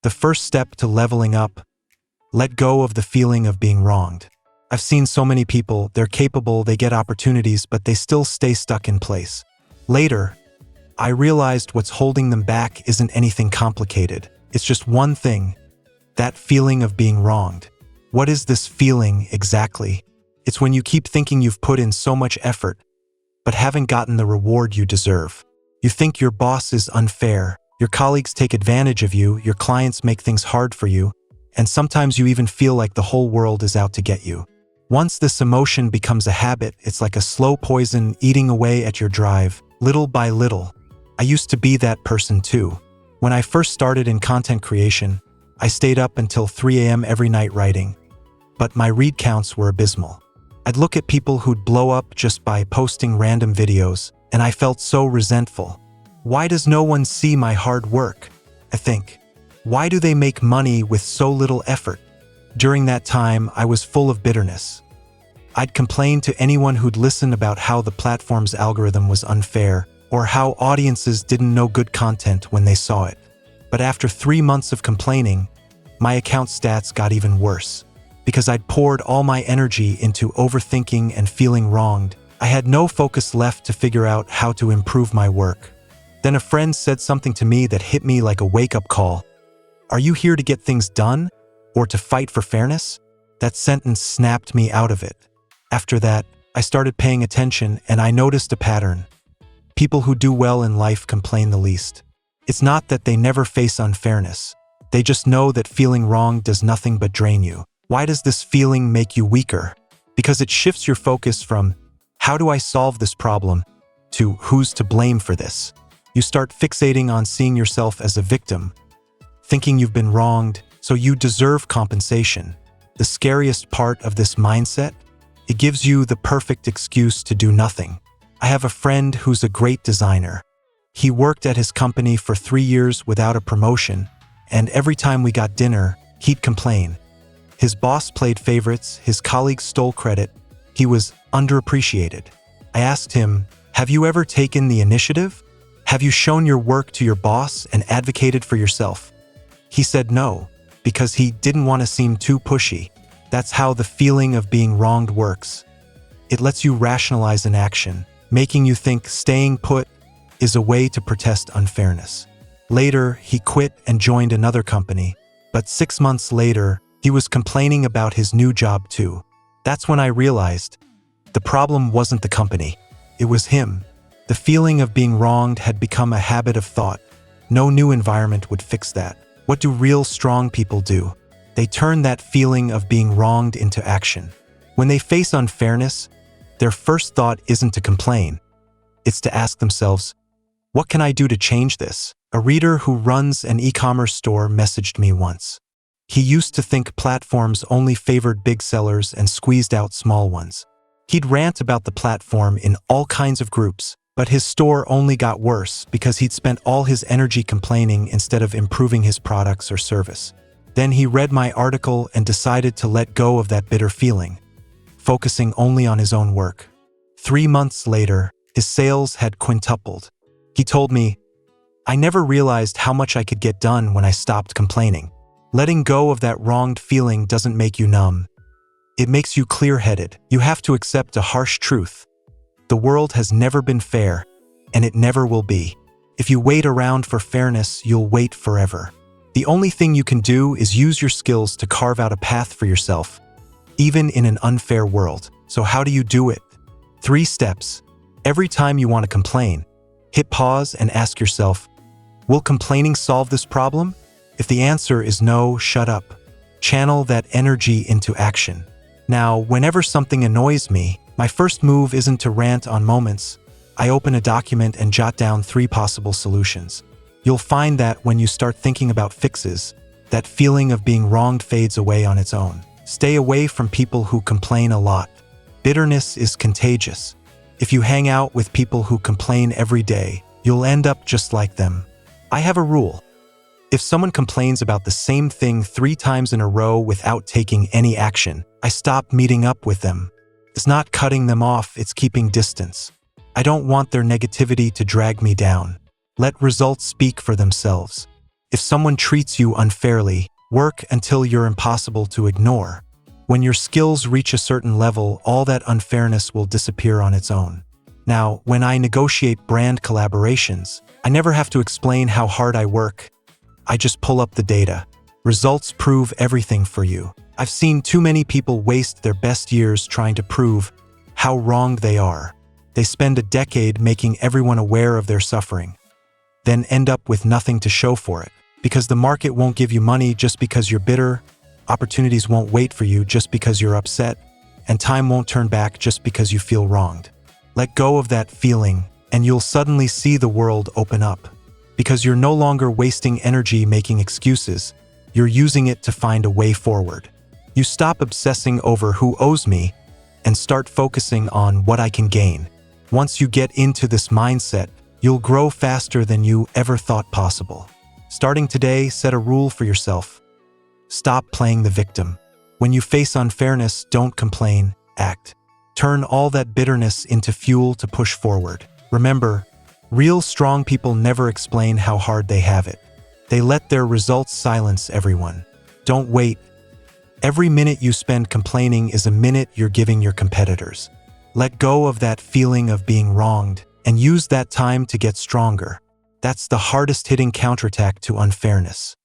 The first step to leveling up: let go of the feeling of being wronged. I've seen so many people, they're capable, they get opportunities, but they still stay stuck in place. Later, I realized what's holding them back isn't anything complicated. It's just one thing: that feeling of being wronged. What is this feeling exactly? It's when you keep thinking you've put in so much effort, but haven't gotten the reward you deserve. You think your boss is unfair, your colleagues take advantage of you, your clients make things hard for you, and sometimes you even feel like the whole world is out to get you. Once this emotion becomes a habit, it's like a slow poison eating away at your drive, little by little. I used to be that person too. When I first started in content creation, I stayed up until 3 a.m. every night writing, but my read counts were abysmal. I'd look at people who'd blow up just by posting random videos, and I felt so resentful. Why does no one see my hard work? I think. Why do they make money with so little effort? During that time, I was full of bitterness. I'd complain to anyone who'd listen about how the platform's algorithm was unfair, or how audiences didn't know good content when they saw it. But after 3 months of complaining, my account stats got even worse. Because I'd poured all my energy into overthinking and feeling wronged, I had no focus left to figure out how to improve my work. Then a friend said something to me that hit me like a wake-up call. "Are you here to get things done, or to fight for fairness?" That sentence snapped me out of it. After that, I started paying attention, and I noticed a pattern. People who do well in life complain the least. It's not that they never face unfairness. They just know that feeling wrong does nothing but drain you. Why does this feeling make you weaker? Because it shifts your focus from, "How do I solve this problem?" to "Who's to blame for this?" You start fixating on seeing yourself as a victim, thinking you've been wronged, so you deserve compensation. The scariest part of this mindset? It gives you the perfect excuse to do nothing. I have a friend who's a great designer. He worked at his company for 3 years without a promotion, and every time we got dinner, he'd complain. His boss played favorites, his colleagues stole credit, he was underappreciated. I asked him, "Have you ever taken the initiative? Have you shown your work to your boss and advocated for yourself?" He said no, because he didn't want to seem too pushy. That's how the feeling of being wronged works. It lets you rationalize an action, making you think staying put is a way to protest unfairness. Later, he quit and joined another company, but 6 months later, he was complaining about his new job too. That's when I realized the problem wasn't the company, it was him. The feeling of being wronged had become a habit of thought. No new environment would fix that. What do real strong people do? They turn that feeling of being wronged into action. When they face unfairness, their first thought isn't to complain. It's to ask themselves, "What can I do to change this?" A reader who runs an e-commerce store messaged me once. He used to think platforms only favored big sellers and squeezed out small ones. He'd rant about the platform in all kinds of groups, but his store only got worse because he'd spent all his energy complaining instead of improving his products or service. Then he read my article and decided to let go of that bitter feeling, focusing only on his own work. 3 months later, his sales had quintupled. He told me, "I never realized how much I could get done when I stopped complaining." Letting go of that wronged feeling doesn't make you numb. It makes you clear-headed. You have to accept a harsh truth. The world has never been fair, and it never will be. If you wait around for fairness, you'll wait forever. The only thing you can do is use your skills to carve out a path for yourself, even in an unfair world. So how do you do it? 3 steps. Every time you want to complain, hit pause and ask yourself, will complaining solve this problem? If the answer is no, shut up. Channel that energy into action. Now, whenever something annoys me, my first move isn't to rant on moments. I open a document and jot down 3 possible solutions. You'll find that when you start thinking about fixes, that feeling of being wronged fades away on its own. Stay away from people who complain a lot. Bitterness is contagious. If you hang out with people who complain every day, you'll end up just like them. I have a rule. If someone complains about the same thing 3 times in a row without taking any action, I stop meeting up with them. It's not cutting them off, it's keeping distance. I don't want their negativity to drag me down. Let results speak for themselves. If someone treats you unfairly, work until you're impossible to ignore. When your skills reach a certain level, all that unfairness will disappear on its own. Now, when I negotiate brand collaborations, I never have to explain how hard I work. I just pull up the data. Results prove everything for you. I've seen too many people waste their best years trying to prove how wrong they are. They spend a decade making everyone aware of their suffering, then end up with nothing to show for it. Because the market won't give you money just because you're bitter, opportunities won't wait for you just because you're upset, and time won't turn back just because you feel wronged. Let go of that feeling, and you'll suddenly see the world open up. Because you're no longer wasting energy making excuses, you're using it to find a way forward. You stop obsessing over who owes me and start focusing on what I can gain. Once you get into this mindset, you'll grow faster than you ever thought possible. Starting today, set a rule for yourself. Stop playing the victim. When you face unfairness, don't complain, act. Turn all that bitterness into fuel to push forward. Remember, real strong people never explain how hard they have it. They let their results silence everyone. Don't wait. Every minute you spend complaining is a minute you're giving your competitors. Let go of that feeling of being wronged and use that time to get stronger. That's the hardest hitting counterattack to unfairness.